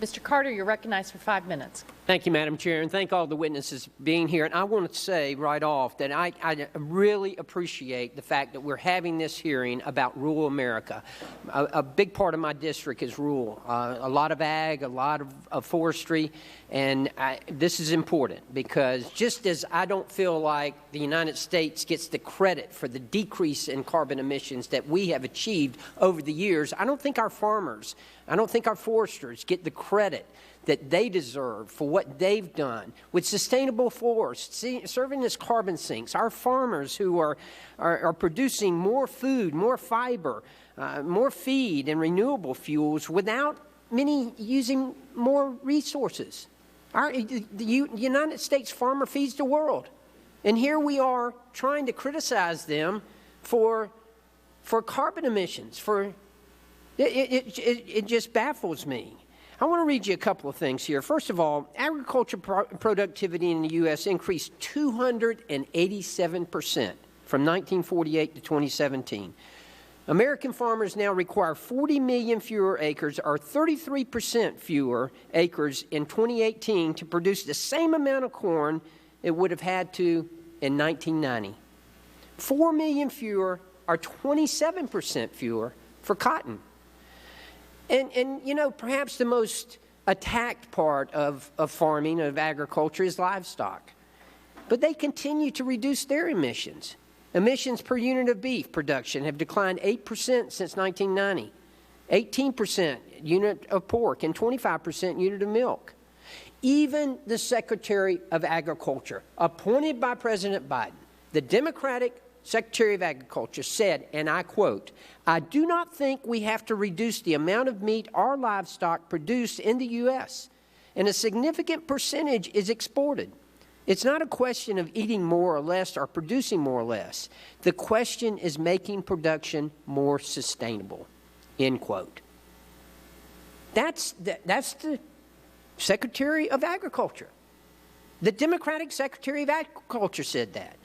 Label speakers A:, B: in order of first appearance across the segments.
A: Mr. Carter, you're recognized for 5 minutes.
B: Thank you, Madam Chair, and thank all the witnesses for being here. And I want to say right off that I really appreciate the fact that we're having this hearing about rural America. A big part of my district is rural, a lot of ag, a lot of forestry, and this is important because just as I don't feel like the United States gets the credit for the decrease in carbon emissions that we have achieved over the years, I don't think our farmers, I don't think our foresters get the credit that they deserve for what they've done with sustainable forests, serving as carbon sinks. Our farmers who are producing more food, more fiber, more feed and renewable fuels without many using more resources. The United States farmer feeds the world. And here we are trying to criticize them for carbon emissions. It just baffles me. I want to read you a couple of things here. First of all, agriculture productivity in the U.S. increased 287% from 1948 to 2017. American farmers now require 40 million fewer acres, or 33% fewer acres in 2018 to produce the same amount of corn it would have had to in 1990. 4 million fewer, or 27% fewer for cotton. And you know, perhaps the most attacked part of farming, of agriculture, is livestock. But they continue to reduce their emissions. Emissions per unit of beef production have declined 8% since 1990, 18% unit of pork, and 25% unit of milk. Even the Secretary of Agriculture, appointed by President Biden, the Democratic Secretary of Agriculture, said, and I quote, "I do not think we have to reduce the amount of meat our livestock produce in the U.S., and a significant percentage is exported. It's not a question of eating more or less or producing more or less. The question is making production more sustainable," end quote. That's the Secretary of Agriculture. The Democratic Secretary of Agriculture said that.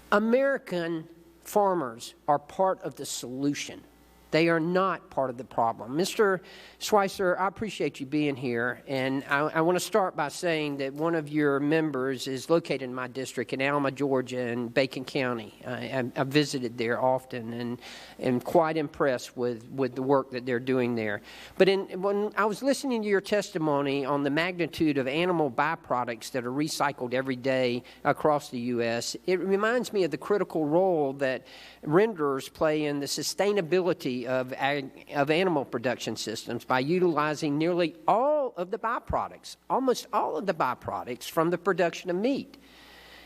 B: American farmers are part of the solution. They are not part of the problem. Mr. Schweitzer, I appreciate you being here, and I want to start by saying that one of your members is located in my district in Alma, Georgia, in Bacon County. I've visited there often and am quite impressed with the work that they're doing there. But when I was listening to your testimony on the magnitude of animal byproducts that are recycled every day across the U.S., it reminds me of the critical role that renderers play in the sustainability of animal production systems by utilizing nearly all of the byproducts, almost all of the byproducts from the production of meat.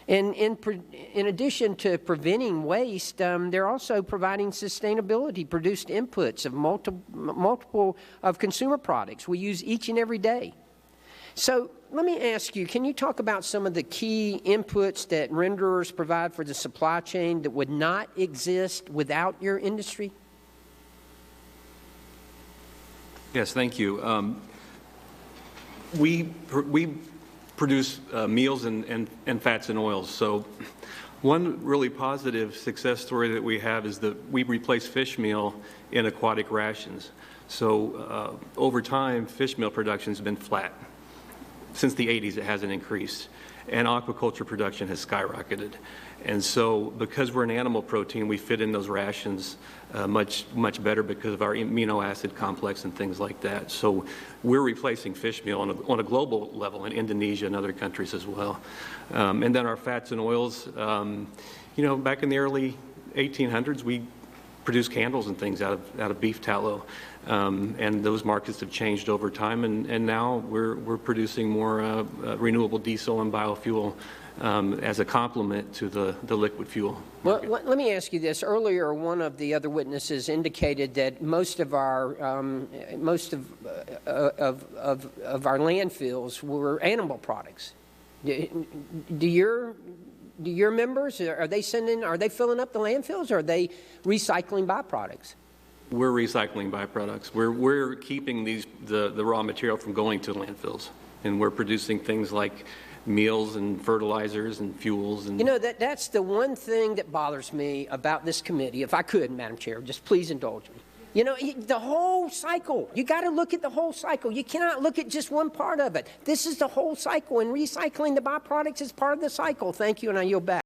B: And in addition to preventing waste, they're also providing sustainability produced inputs of multiple of consumer products we use each and every day. So let me ask you, can you talk about some of the key inputs that renderers provide for the supply chain that would not exist without your industry?
C: Yes, thank you. We produce meals and fats and oils. So one really positive success story that we have is that we replace fish meal in aquatic rations. So over time, fish meal production has been flat. Since the 80s, it hasn't increased, and aquaculture production has skyrocketed. And so because we're an animal protein, we fit in those rations much better because of our amino acid complex and things like that. So we're replacing fish meal on a global level in Indonesia and other countries as well. And then our fats and oils, you know, back in the early 1800s, we produced candles and things out of beef tallow. And those markets have changed over time, and now we're producing more renewable diesel and biofuel as a complement to the liquid fuel market.
B: Well, let me ask you this. Earlier, one of the other witnesses indicated that most of our landfills were animal products. Do your members, are they filling up the landfills, or are they recycling byproducts?
C: We're recycling byproducts. We're keeping the raw material from going to landfills, and we're producing things like meals and fertilizers and fuels. And
B: you know, that's the one thing that bothers me about this committee. If I could, Madam Chair, just please indulge me. You know, the whole cycle. You got to look at the whole cycle. You cannot look at just one part of it. This is the whole cycle, and recycling the byproducts is part of the cycle. Thank you, and I yield back.